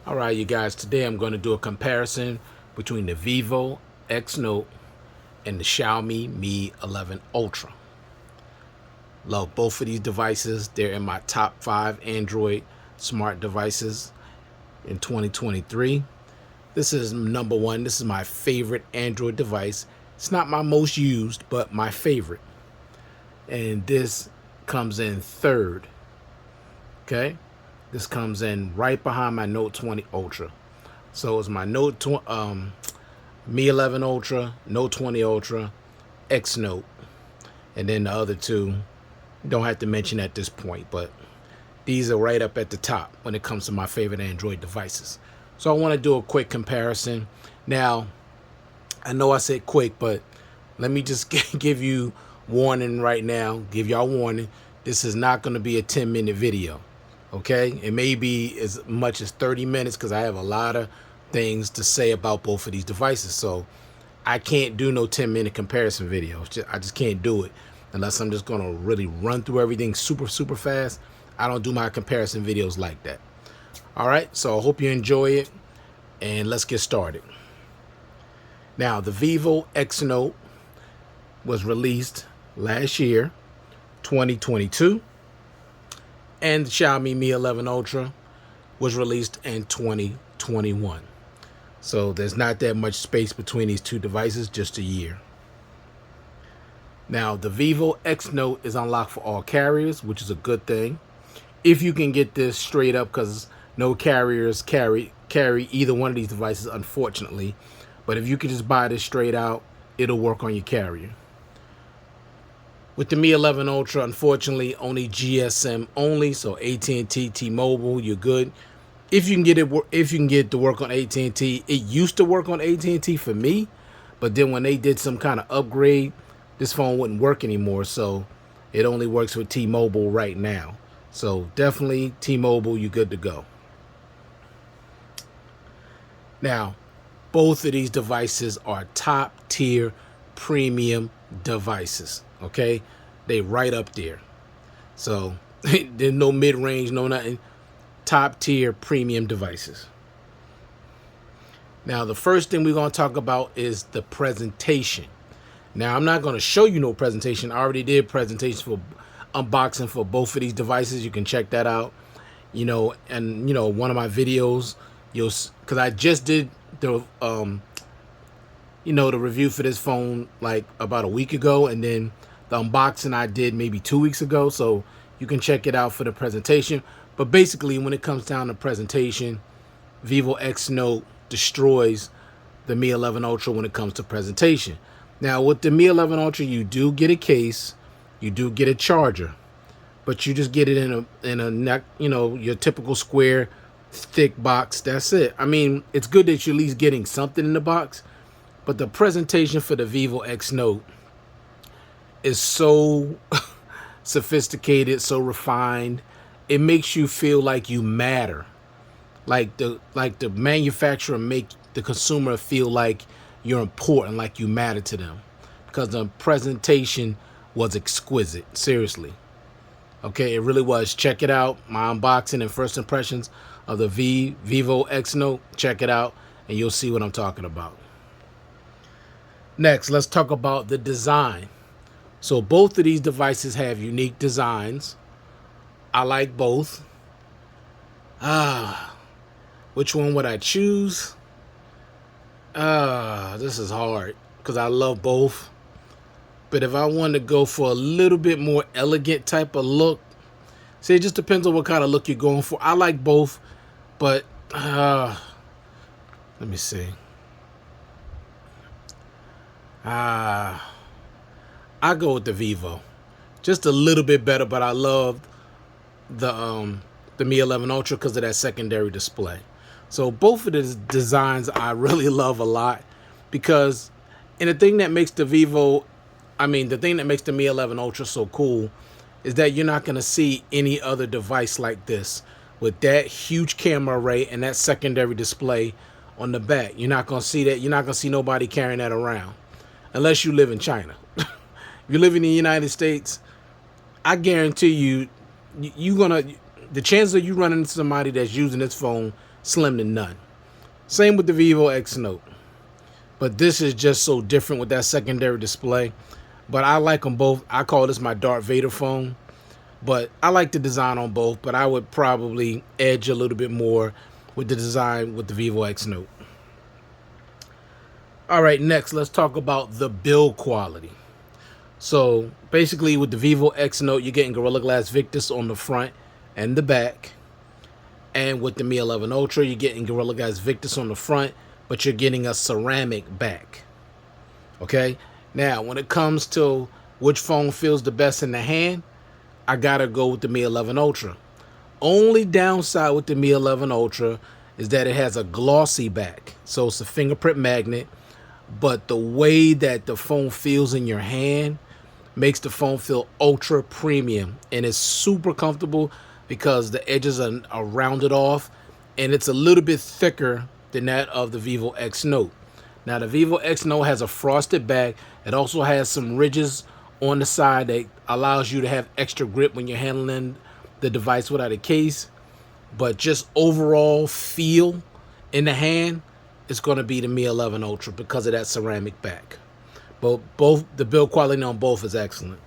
All right, you guys, today I'm going to do a comparison between the Vivo X Note and the Xiaomi Mi 11 Ultra. Love both of these devices. They're in my top 5 Android smart devices in 2023. This is number 1. This is my favorite Android device. It's not my most used, but my favorite. And this comes in third. Okay? This comes in right behind my Note 20 Ultra. So it's my Mi 11 Ultra, Note 20 Ultra, X Note, and then the other two don't have to mention at this point, but these are right up at the top when it comes to my favorite Android devices. So I want to do a quick comparison. Now, I know I said quick, but let me just give you warning right now, give y'all warning. This is not going to be a 10-minute video. Okay, it may be as much as 30 minutes because I have a lot of things to say about both of these devices. So I can't do no 10-minute comparison video. I just can't do it unless I'm just gonna really run through everything super fast. I don't do my comparison videos like that. All right, so I hope you enjoy it, and let's get started. Now, the Vivo X Note was released last year, 2022. And the Xiaomi Mi 11 Ultra was released in 2021. So there's not that much space between these two devices, just a year. Now, the Vivo X Note is unlocked for all carriers, which is a good thing. If you can get this straight up, because no carriers carry either one of these devices, unfortunately. But if you can just buy this straight out, it'll work on your carrier. With the Mi 11 Ultra, unfortunately, only GSM only, so AT&T, T-Mobile, you're good. If you can get it to work on AT&T, it used to work on AT&T for me, but then when they did some kind of upgrade, this phone wouldn't work anymore, so it only works with T-Mobile right now. So definitely T-Mobile, you're good to go. Now, both of these devices are top-tier premium devices. Okay, they right up there. So there's no mid-range, no nothing. Top tier premium devices. Now, the first thing we're going to talk about is the presentation. Now, I'm not going to show you no presentation. I already did presentations for unboxing for both of these devices. You can check that out. And one of my videos, because I just did the the review for this phone like about a week ago, and then the unboxing I did maybe 2 weeks ago, so you can check it out for the presentation. But basically, when it comes down to presentation, Vivo X Note destroys the Mi 11 Ultra when it comes to presentation. Now, with the Mi 11 Ultra, you do get a case, you do get a charger, but you just get it in a neck, your typical square, thick box. That's it. I mean, it's good that you're at least getting something in the box, but the presentation for the Vivo X Note is so sophisticated, so refined. It makes you feel like you matter. Like the manufacturer make the consumer feel like you're important, like you matter to them. Because the presentation was exquisite. Seriously. Okay, it really was. Check it out. My unboxing and first impressions of the Vivo X Note. Check it out and you'll see what I'm talking about. Next, let's talk about the design. So both of these devices have unique designs. I like both. Which one would I choose? This is hard because I love both. But if I want to go for a little bit more elegant type of look, see, it just depends on what kind of look you're going for. I like both, but let me see. I go with the Vivo, just a little bit better, but I love the Mi 11 Ultra because of that secondary display. So both of the designs I really love a lot, because, and the thing that makes the Mi 11 Ultra so cool is that you're not going to see any other device like this with that huge camera array and that secondary display on the back. You're not going to see that. You're not going to see nobody carrying that around unless you live in China. If you live in the United States, I guarantee you're gonna the chances of you running into somebody that's using this phone slim to none. Same with the Vivo X Note. But this is just so different with that secondary display. But I like them both. I call this my Darth Vader phone. But I like the design on both. But I would probably edge a little bit more with the design with the Vivo X Note. All right, next, let's talk about the build quality. So basically with the Vivo X Note, you're getting Gorilla Glass Victus on the front and the back. And with the Mi 11 Ultra, you're getting Gorilla Glass Victus on the front, but you're getting a ceramic back. Okay? Now, when it comes to which phone feels the best in the hand, I gotta go with the Mi 11 Ultra. Only downside with the Mi 11 Ultra is that it has a glossy back. So it's a fingerprint magnet, but the way that the phone feels in your hand makes the phone feel ultra premium, and it's super comfortable because the edges are rounded off, and it's a little bit thicker than that of the Vivo X Note. Now the Vivo X Note has a frosted back. It also has some ridges on the side that allows you to have extra grip when you're handling the device without a case. But just overall feel in the hand, it's going to be the Mi 11 Ultra because of that ceramic back. But both, the build quality on both is excellent.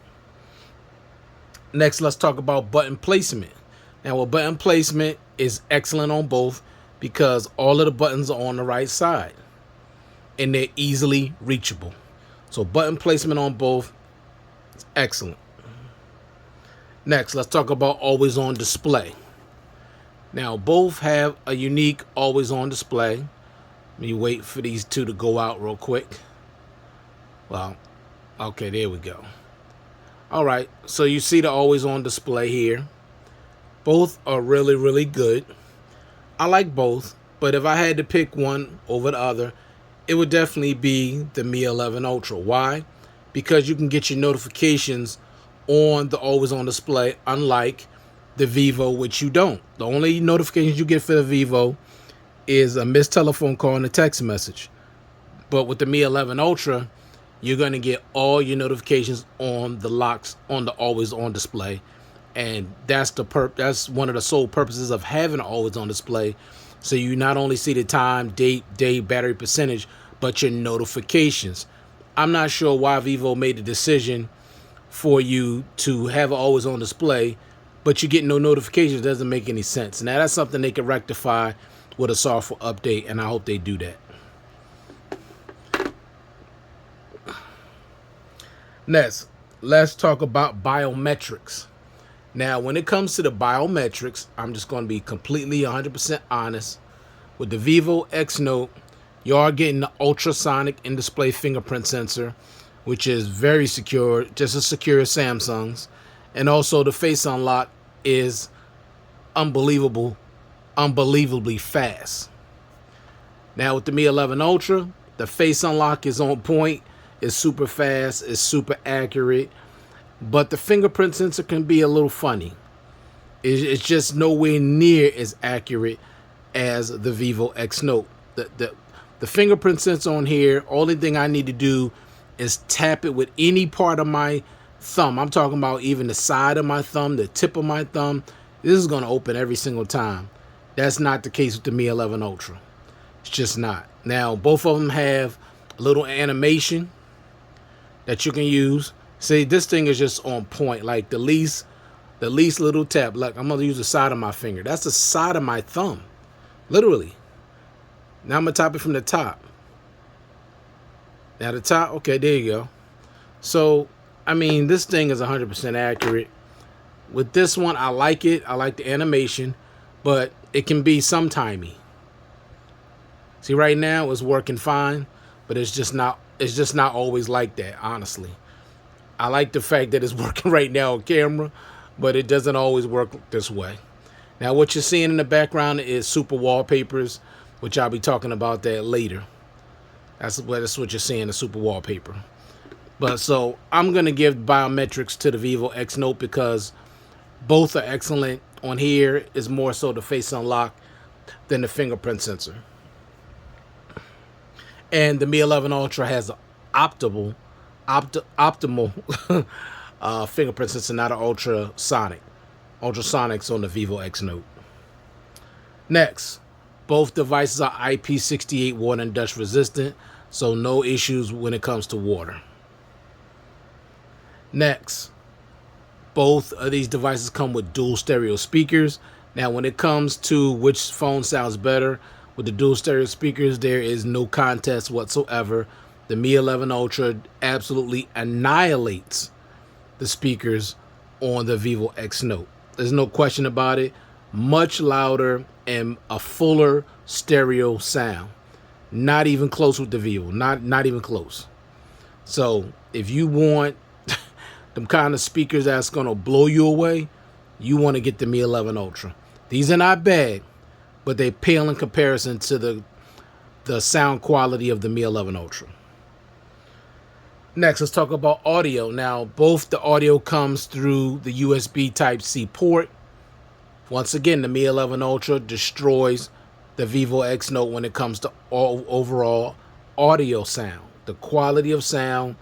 Next, let's talk about button placement. Now, well, button placement is excellent on both because all of the buttons are on the right side and they're easily reachable. So button placement on both is excellent. Next, let's talk about always on display. Now, both have a unique always on display. Let me wait for these two to go out real quick. Well, okay, there we go. All right, so you see the always on display here. Both are really, really good. I like both, but if I had to pick one over the other, it would definitely be the Mi 11 Ultra. Why? Because you can get your notifications on the always on display, unlike the Vivo, which you don't. The only notifications you get for the Vivo is a missed telephone call and a text message. But with the Mi 11 Ultra, you're going to get all your notifications on the locks on the always on display. And that's that's one of the sole purposes of having always on display. So you not only see the time, date, day, battery percentage, but your notifications. I'm not sure why Vivo made the decision for you to have it always on display, but you get no notifications. It doesn't make any sense. Now that's something they can rectify with a software update, and I hope they do that. Next, let's talk about biometrics. Now, when it comes to the biometrics, I'm just going to be completely 100% honest. With the Vivo X Note, you are getting the ultrasonic in-display fingerprint sensor, which is very secure, just as secure as Samsung's. And also the face unlock is unbelievably fast. Now with the Mi 11 Ultra, the face unlock is on point, it's super fast, it's super accurate, but the fingerprint sensor can be a little funny. It's just nowhere near as accurate as the Vivo X Note. The fingerprint sensor on here, only thing I need to do is tap it with any part of my thumb. I'm talking about even the side of my thumb, the tip of my thumb. This is going to open every single time. That's not the case with the Mi 11 Ultra. It's just not. Now, both of them have a little animation that you can use. See, this thing is just on point. Like the least little tap. Like I'm going to use the side of my finger. That's the side of my thumb. Literally. Now I'm going to tap it from the top. Now the top, okay, there you go. So, I mean, this thing is 100% accurate. With this one, I like it. I like the animation, but it can be sometimey. See, right now it's working fine, but it's just not always like that, honestly. I like the fact that it's working right now on camera, but it doesn't always work this way. Now, what you're seeing in the background is super wallpapers, which I'll be talking about that later. That's what you're seeing, the super wallpaper. But so I'm going to give biometrics to the Vivo X Note because both are excellent. On here is more so the face unlock than the fingerprint sensor. And the Mi 11 Ultra has an optimal fingerprint sensor, not an ultrasonic. ultrasonics on the Vivo X Note. Next, both devices are IP68 water and dust resistant, so no issues when it comes to water. Next, both of these devices come with dual stereo speakers. Now, when it comes to which phone sounds better with the dual stereo speakers, there is no contest whatsoever. The Mi 11 Ultra absolutely annihilates the speakers on the Vivo X Note. There's no question about it. Much louder and a fuller stereo sound. Not even close with the Vivo. Not even close. So if you want them kind of speakers that's gonna blow you away, you want to get the Mi 11 Ultra. These are not bad, but they pale in comparison to the sound quality of the Mi 11 Ultra. Next, let's talk about audio. Now, both the audio comes through the USB Type-C port. Once again, the Mi 11 Ultra destroys the Vivo X Note when it comes to overall audio sound. The quality of sound,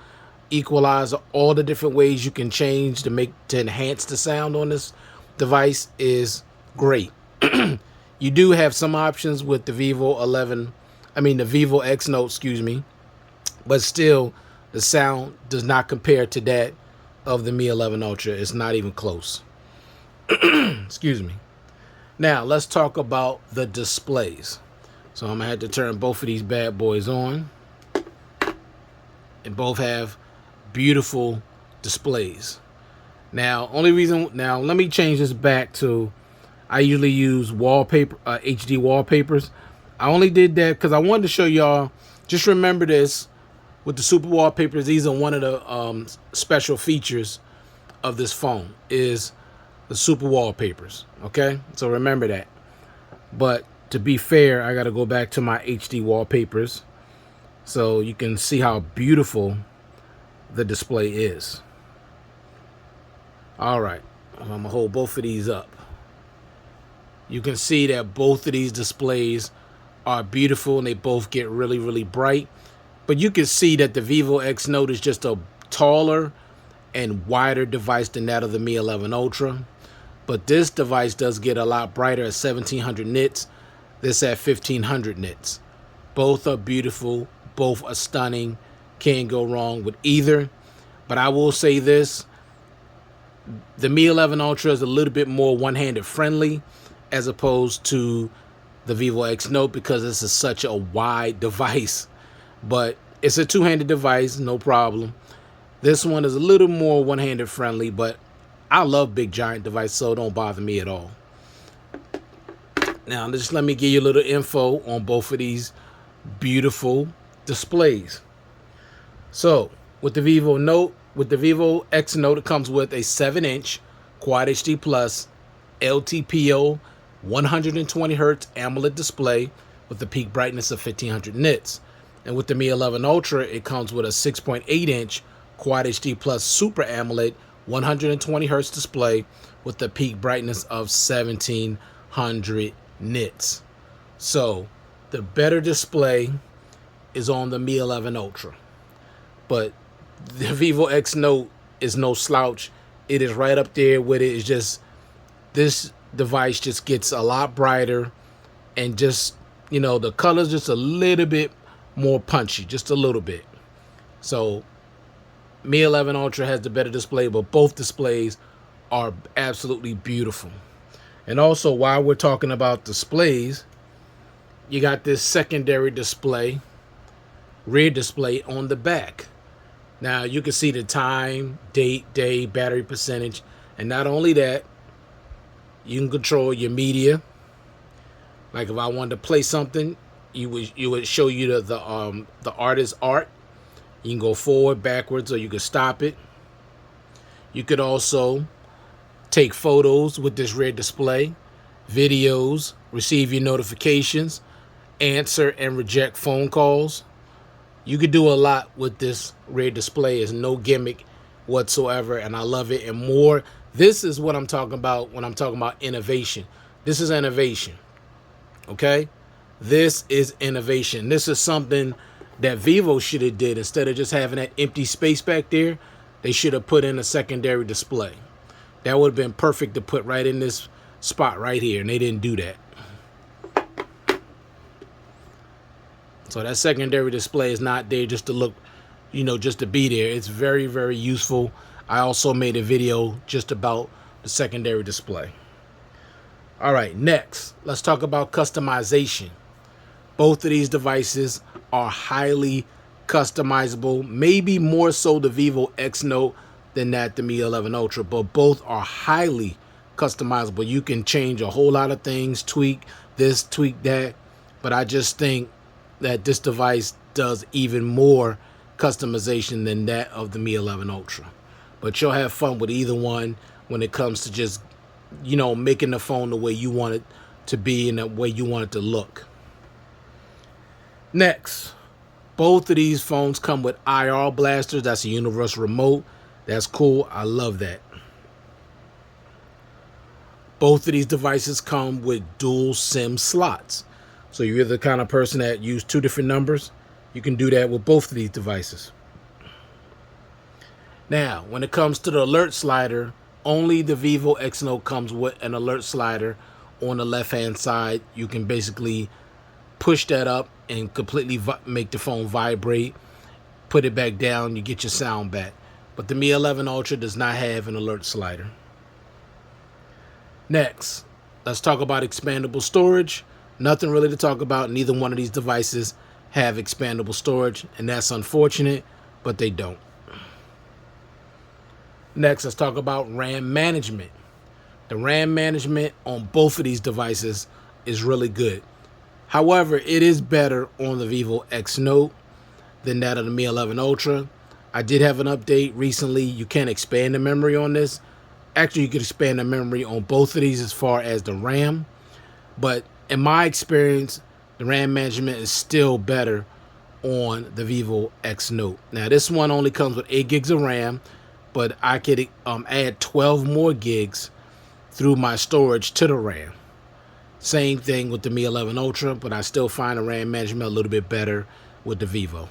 equalizer, all the different ways you can change to enhance the sound on this device is great. You do have some options with the Vivo X Note, excuse me, but still the sound does not compare to that of the Mi 11 Ultra. It's not even close. Excuse me. Now, let's talk about the displays. So I'm going to have to turn both of these bad boys on. And both have beautiful displays. Now, let me change this back to, I usually use wallpaper, HD wallpapers. I only did that because I wanted to show y'all, just remember this, with the super wallpapers, these are one of the special features of this phone, is the super wallpapers, okay? So remember that. But to be fair, I got to go back to my HD wallpapers so you can see how beautiful the display is. All right, I'm going to hold both of these up. You can see that both of these displays are beautiful and they both get really, really bright. But you can see that the Vivo X Note is just a taller and wider device than that of the Mi 11 Ultra. But this device does get a lot brighter at 1700 nits. This at 1500 nits. Both are beautiful. Both are stunning. Can't go wrong with either. But I will say this. The Mi 11 Ultra is a little bit more one-handed friendly as opposed to the Vivo X Note because this is such a wide device. But it's a two-handed device, no problem. This one is a little more one-handed friendly, but I love big giant devices, so don't bother me at all. Now, just let me give you a little info on both of these beautiful displays. So, with the Vivo X Note, it comes with a 7-inch Quad HD Plus LTPO 120 Hz AMOLED display with a peak brightness of 1500 nits. And with the Mi 11 Ultra, it comes with a 6.8-inch Quad HD Plus Super AMOLED 120 Hz display with a peak brightness of 1700 nits. So, the better display is on the Mi 11 Ultra. But the Vivo X Note is no slouch. It is right up there with it. It's just, this device just gets a lot brighter and just, the color's just a little bit more punchy, just a little bit. So Mi 11 Ultra has the better display, but both displays are absolutely beautiful. And also, while we're talking about displays, you got this secondary display, rear display on the back. Now you can see the time, date, day, battery percentage, and not only that, you can control your media. Like if I wanted to play something, you would show you the artist's art. You can go forward, backwards, or you can stop it. You could also take photos with this rear display, videos, receive your notifications, answer and reject phone calls. You could do a lot with this rear display. It's no gimmick whatsoever, and I love it. And more, this is what I'm talking about when I'm talking about innovation. This is innovation, okay? This is innovation. This is something that Vivo should have did. Instead of just having that empty space back there, they should have put in a secondary display. That would have been perfect to put right in this spot right here, and they didn't do that. So that secondary display is not there just to look, you know, just to be there. It's very, very useful. I also made a video just about the secondary display. All right, next, let's talk about customization. Both of these devices are highly customizable, maybe more so the Vivo X Note than that the Mi 11 Ultra, but both are highly customizable. You can change a whole lot of things, tweak this, tweak that, but I just think that this device does even more customization than that of the Mi 11 Ultra. But you'll have fun with either one when it comes to just, you know, making the phone the way you want it to be and the way you want it to look. Next, both of these phones come with IR blasters. That's a universal remote. That's cool. I love that. Both of these devices come with dual SIM slots. So you're the kind of person that use two different numbers, you can do that with both of these devices. Now, when it comes to the alert slider, only the Vivo X Note comes with an alert slider on the left-hand side. You can basically push that up and completely make the phone vibrate. Put it back down, you get your sound back. But the Mi 11 Ultra does not have an alert slider. Next, let's talk about expandable storage. Nothing really to talk about. Neither one of these devices have expandable storage, and that's unfortunate, but they don't. Next, let's talk about RAM management. The RAM management on both of these devices is really good. However, it is better on the Vivo X Note than that of the Mi 11 Ultra. I did have an update recently. You can expand the memory on this. Actually, you can expand the memory on both of these as far as the RAM. But in my experience, the RAM management is still better on the Vivo X Note. Now, this one only comes with 8 gigs of RAM, but I could add 12 more gigs through my storage to the RAM. Same thing with the Mi 11 Ultra, but I still find the RAM management a little bit better with the Vivo.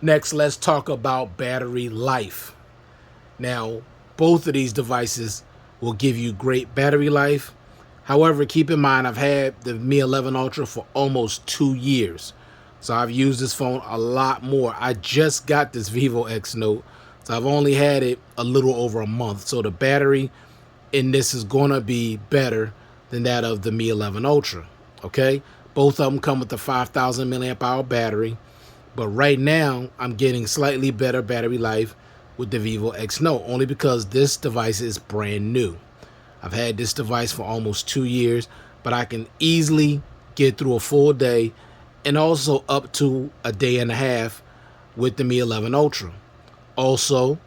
Next, let's talk about battery life. Now, both of these devices will give you great battery life. However, keep in mind, I've had the Mi 11 Ultra for almost 2 years. So I've used this phone a lot more. I just got this Vivo X Note, so I've only had it a little over a month. So the battery in this is going to be better than that of the Mi 11 Ultra. Okay? Both of them come with the 5,000 milliamp hour battery. But right now, I'm getting slightly better battery life with the Vivo X Note, only because this device is brand new. I've had this device for almost 2 years, but I can easily get through a full day and also up to a day and a half with the Mi 11 Ultra. Also,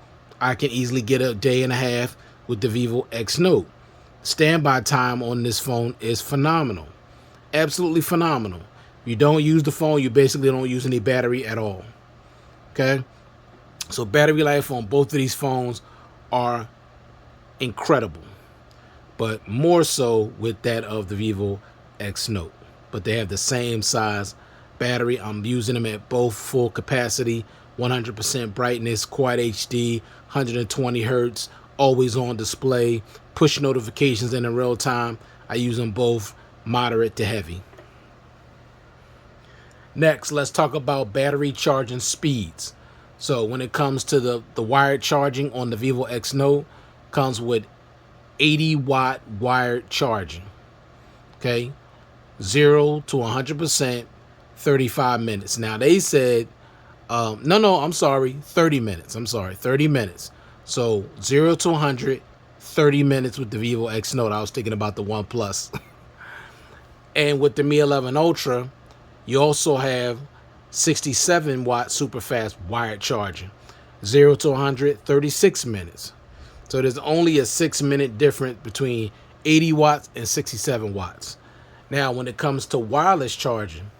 I can easily get a day and a half with the Vivo X Note. Standby time on this phone is phenomenal. Absolutely phenomenal. If you don't use the phone, you basically don't use any battery at all. Okay? So battery life on both of these phones are incredible, but more so with that of the Vivo X Note. But they have the same size battery. I'm using them at both full capacity, 100% brightness, Quad HD, 120 hertz, always on display, push notifications in real time. I use them both moderate to heavy. Next, let's talk about battery charging speeds. So when it comes to the wired charging on the Vivo X Note, comes with 80 watt wired charging. Okay, 0 to 100%, 35 minutes. Now they said, I'm sorry, 30 minutes. 30 minutes. So 0 to 100, 30 minutes with the Vivo X Note. I was thinking about the One Plus. And with the Mi 11 Ultra, you also have 67 watt super fast wired charging. 0 to 100, 36 minutes. So there's only a 6-minute difference between 80 watts and 67 watts. Now, when it comes to wireless charging,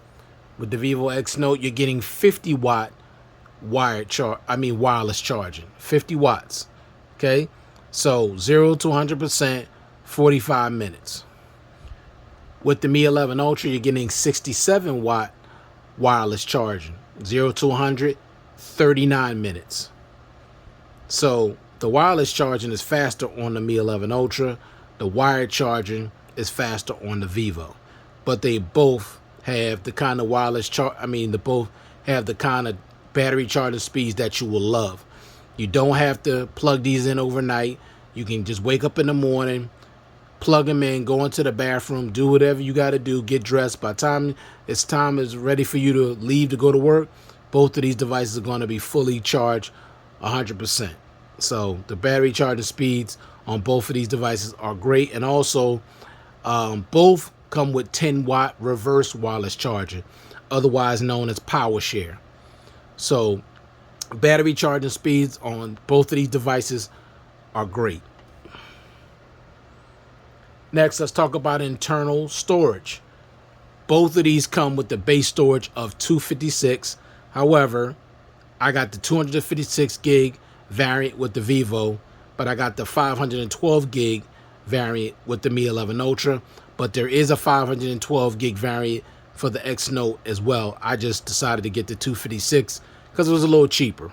with the Vivo X Note, you're getting 50 watt wireless charging. 50 watts. Okay? So 0 to 100%, 45 minutes. With the Mi 11 Ultra, you're getting 67 watt wireless charging. 0 to 100, 39 minutes. So The wireless charging is faster on the Mi 11 Ultra. The wired charging is faster on the Vivo. But they both have the kind of wireless they both have the kind of battery charging speeds that you will love. You don't have to plug these in overnight. You can just wake up in the morning, plug them in, go into the bathroom, do whatever you got to do, get dressed. By the time is ready for you to leave to go to work, both of these devices are going to be fully charged 100%. So the battery charging speeds on both of these devices are great. And also, both come with 10-watt reverse wireless charger, otherwise known as power share. So battery charging speeds on both of these devices are great. Next, let's talk about internal storage. Both of these come with the base storage of 256. However, I got the 256 gig variant with the Vivo, but I got the 512 gig variant with the Mi 11 Ultra. But there is a 512 gig variant for the X Note as well. I just decided to get the 256 because it was a little cheaper.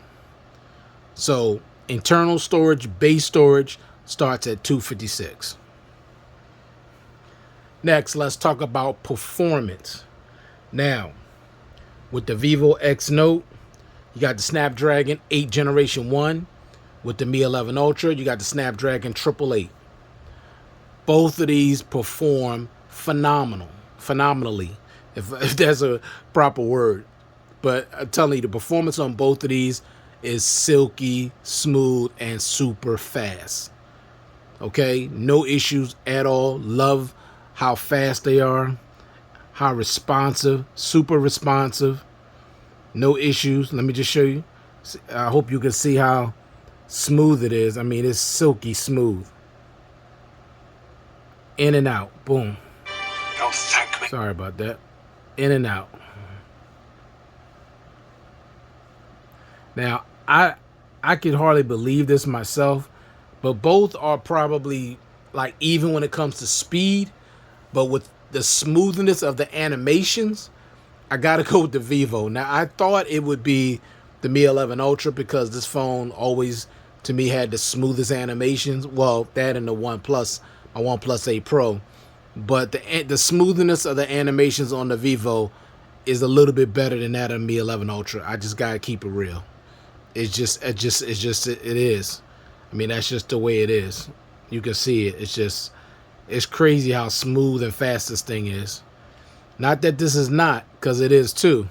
So internal storage, base storage starts at 256. Next, let's talk about performance. Now, with the Vivo X Note, you got the Snapdragon 8 Generation 1. With the Mi 11 Ultra, you got the Snapdragon 888. Both of these perform phenomenally, if that's a proper word. But I'm telling you, the performance on both of these is silky, smooth, and super fast. Okay, no issues at all. Love how fast they are, how responsive, super responsive, no issues. Let me just show you. I hope you can see how smooth it is. I mean, it's silky smooth. In and out, boom. Don't thank me. Sorry about that. In and out. Now, I could hardly believe this myself, but both are probably like even when it comes to speed. But with the smoothness of the animations, I got to go with the Vivo. Now, I thought it would be the Mi 11 Ultra because this phone always, to me, had the smoothest animations. Well, that and the OnePlus, my OnePlus 8 Pro. But the smoothness of the animations on the Vivo is a little bit better than that of Mi 11 Ultra. I just got to keep it real. It is. I mean, that's just the way it is. You can see it. It's crazy how smooth and fast this thing is. Not that this is not, because it is too.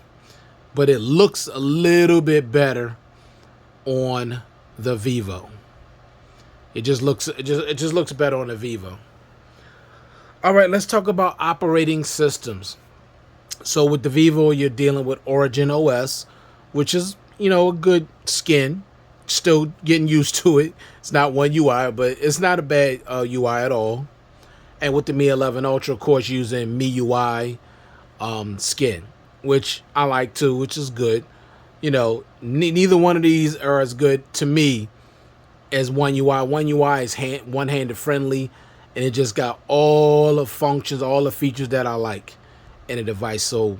But it looks a little bit better on the Vivo. It just looks better on the Vivo. All right, let's talk about operating systems. So with the Vivo, you're dealing with Origin OS, which is, a good skin. Still getting used to it. It's not One UI, but it's not a bad UI at all. And with the Mi 11 Ultra, of course, using MIUI skin, which I like too, which is good. Neither one of these are as good to me as One UI. One UI is one-handed friendly, and it just got all the functions, all the features that I like in a device. So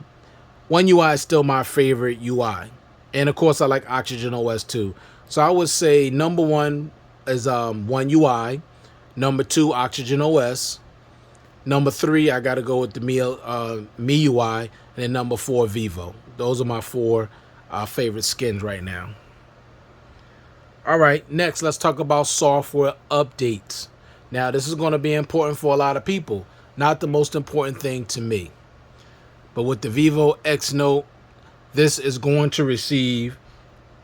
One UI is still my favorite UI. And of course, I like Oxygen OS too. So I would say number one is One UI. Number two, Oxygen OS. Number three, I got to go with the MIUI. And then number four, Vivo. Those are my four favorite skins right now. All right, next, let's talk about software updates. Now, this is going to be important for a lot of people. Not the most important thing to me. But with the Vivo X Note, this is going to receive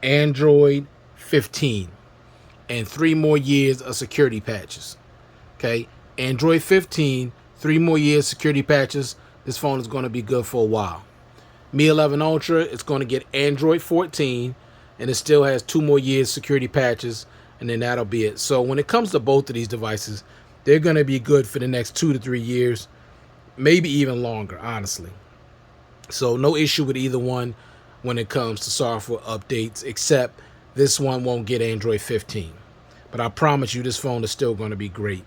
Android 15 and 3 more years of security patches. Okay, Android 15, 3 more years security patches. This phone is going to be good for a while. Mi 11 Ultra, it's going to get Android 14, and it still has 2 more years security patches, and then that'll be it. So when it comes to both of these devices, they're going to be good for the next 2 to 3 years, maybe even longer, honestly. So no issue with either one when it comes to software updates, except this one won't get Android 15. But I promise you, this phone is still going to be great.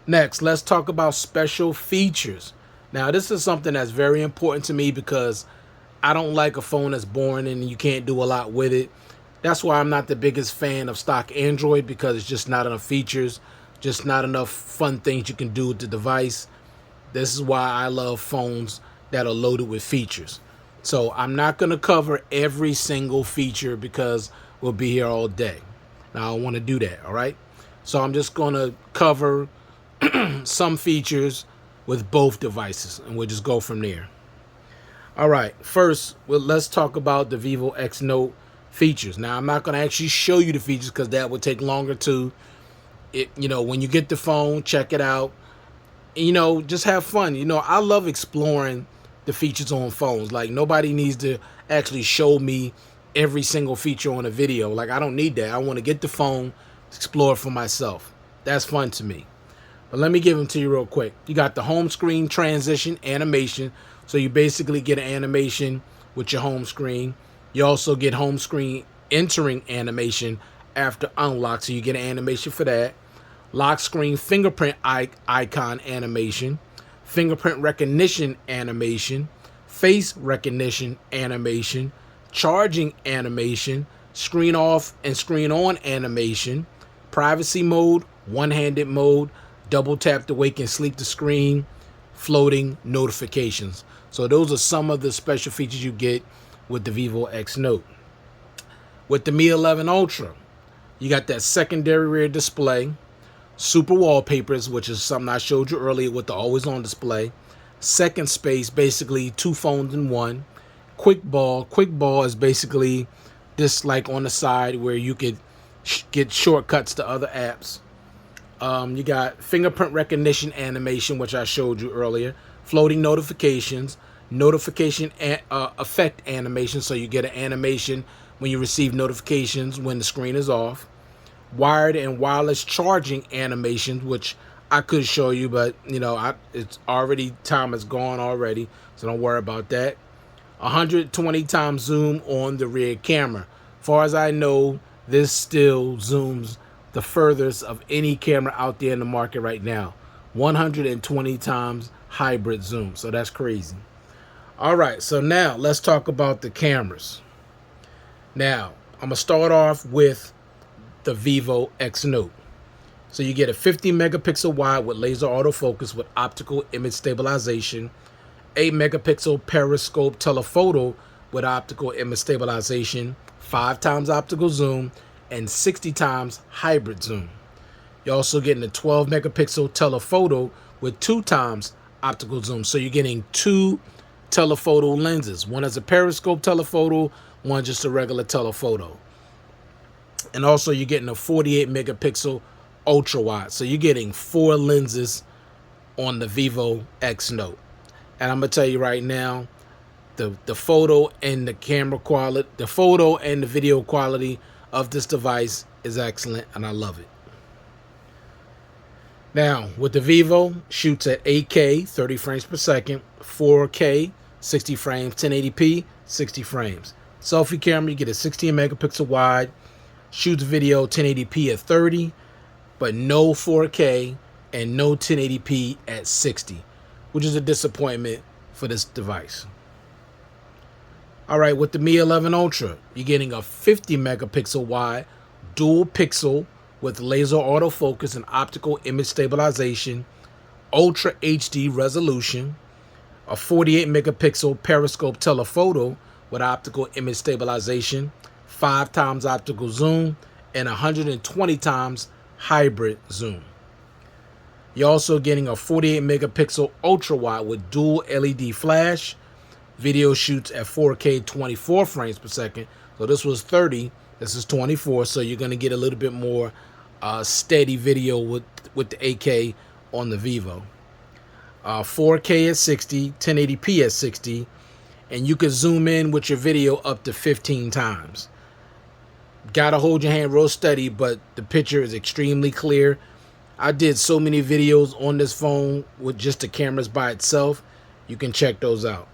Next, let's talk about special features. Now, this is something that's very important to me because I don't like a phone that's boring and you can't do a lot with it. That's why I'm not the biggest fan of stock Android, because it's just not enough features, just not enough fun things you can do with the device. This is why I love phones that are loaded with features. So I'm not going to cover every single feature because we'll be here all day. Now I don't want to do that, all right? So I'm just going to cover some features with both devices, and we'll just go from there. All right, first, let's talk about the Vivo X Note features. Now, I'm not going to actually show you the features because that would take longer to, when you get the phone, check it out. Just have fun. I love exploring the features on phones. Like, nobody needs to actually show me every single feature on a video. Like, I don't need that. I want to get the phone, explore it for myself. That's fun to me. But let me give them to you real quick. You got the home screen transition animation. So you basically get an animation with your home screen. You also get home screen entering animation after unlock. So you get an animation for that. Lock screen fingerprint icon animation. Fingerprint recognition animation. Face recognition animation. Charging animation. Screen off and screen on animation. Privacy mode. One-handed mode. Double tap to wake and sleep the screen. Floating notifications. So those are some of the special features you get with the Vivo X Note. With the Mi 11 Ultra, you got that secondary rear display, super wallpapers, which is something I showed you earlier with the always on display, second space, basically two phones in one, quick ball. Quick ball is basically this like on the side where you could get shortcuts to other apps. You got fingerprint recognition animation, which I showed you earlier. Floating notifications, notification effect animation, so you get an animation when you receive notifications when the screen is off. Wired and wireless charging animations, which I could show you, but it's already, time is gone already, so don't worry about that. 120 times zoom on the rear camera. Far as I know, this still zooms the furthest of any camera out there in the market right now. 120 times hybrid zoom. So that's crazy. All right, so now let's talk about the cameras. Now, I'm going to start off with the Vivo X Note. So you get a 50 megapixel wide with laser autofocus with optical image stabilization, 8 megapixel periscope telephoto with optical image stabilization, 5 times optical zoom, and 60 times hybrid zoom. You're also getting a 12 megapixel telephoto with 2 times optical zoom. So you're getting 2 telephoto lenses. One is a periscope telephoto, one just a regular telephoto. And also you're getting a 48 megapixel ultra wide. So you're getting 4 lenses on the Vivo X Note. And I'm gonna tell you right now, the photo and the camera quality, the photo and the video quality of this device is excellent, and I love it. Now, with the Vivo, shoots at 8K, 30 frames per second, 4K, 60 frames, 1080p, 60 frames. Selfie camera, you get a 16 megapixel wide, shoots video 1080p at 30, but no 4K and no 1080p at 60, which is a disappointment for this device. All right, with the Mi 11 Ultra, you're getting a 50 megapixel wide dual pixel with laser autofocus and optical image stabilization, Ultra HD resolution, a 48 megapixel periscope telephoto with optical image stabilization, 5 times optical zoom, and 120 times hybrid zoom. You're also getting a 48 megapixel ultra wide with dual LED flash. Video shoots at 4K 24 frames per second. So this was 30, this is 24. So you're going to get a little bit more steady video with the 8K on the Vivo. 4K at 60, 1080p at 60, and you can zoom in with your video up to 15 times. Gotta hold your hand real steady, but the picture is extremely clear. I did so many videos on this phone with just the cameras by itself. You can check those out.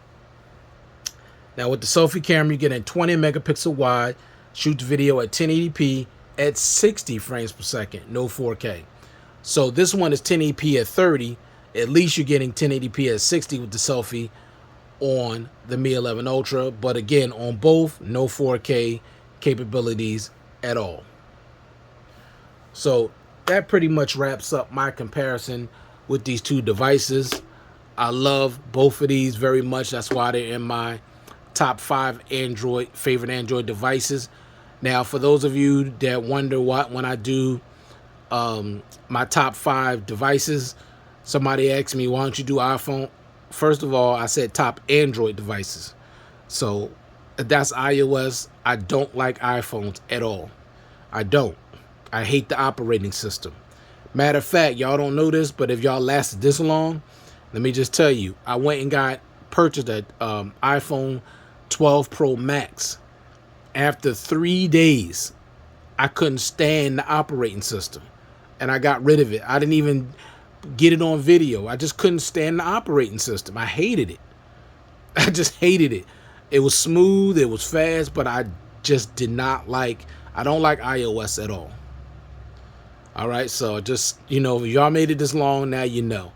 Now with the selfie camera, you get a 20 megapixel wide, shoots video at 1080p at 60 frames per second, no 4K. So this one is 1080p at 30. At least you're getting 1080p at 60 with the selfie on the Mi 11 Ultra. But again, on both, no 4K, capabilities at all. So that pretty much wraps up my comparison with these two devices. I love both of these very much. That's why they're in my top 5 favorite Android devices. Now, for those of you that wonder what when I do my top 5 devices, somebody asked me, why don't you do iPhone? First of all, I said top Android devices. So that's iOS. I don't like iPhones at all. I don't. I hate the operating system. Matter of fact, y'all don't know this, but if y'all lasted this long, let me just tell you, I went and purchased an iPhone 12 Pro Max. After 3 days, I couldn't stand the operating system, and I got rid of it. I didn't even get it on video. I just couldn't stand the operating system. I hated it. I just hated it. It was smooth, it was fast, but I just did not like, I don't like iOS at all. All right, so just, if y'all made it this long, now you know.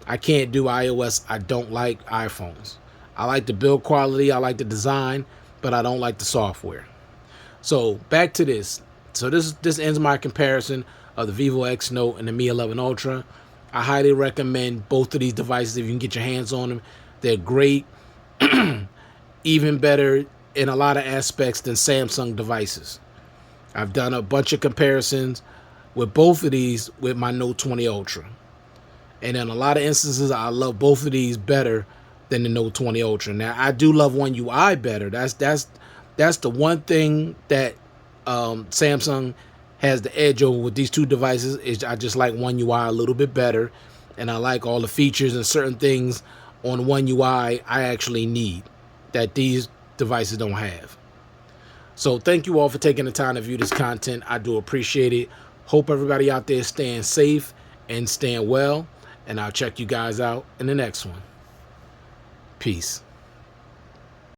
I can't do iOS. I don't like iPhones. I like the build quality, I like the design, but I don't like the software. So back to this. So this ends my comparison of the Vivo X Note and the Mi 11 Ultra. I highly recommend both of these devices if you can get your hands on them. They're great, even better in a lot of aspects than Samsung devices. I've done a bunch of comparisons with both of these with my Note 20 Ultra. And in a lot of instances, I love both of these better than the Note 20 Ultra. Now, I do love One UI better. That's the one thing that Samsung has the edge over with these two devices. Is I just like One UI a little bit better, and I like all the features and certain things on One UI I actually need that these devices don't have. So thank you all for taking the time to view this content. I do appreciate it. Hope everybody out there is staying safe and staying well. And I'll check you guys out in the next one. Peace.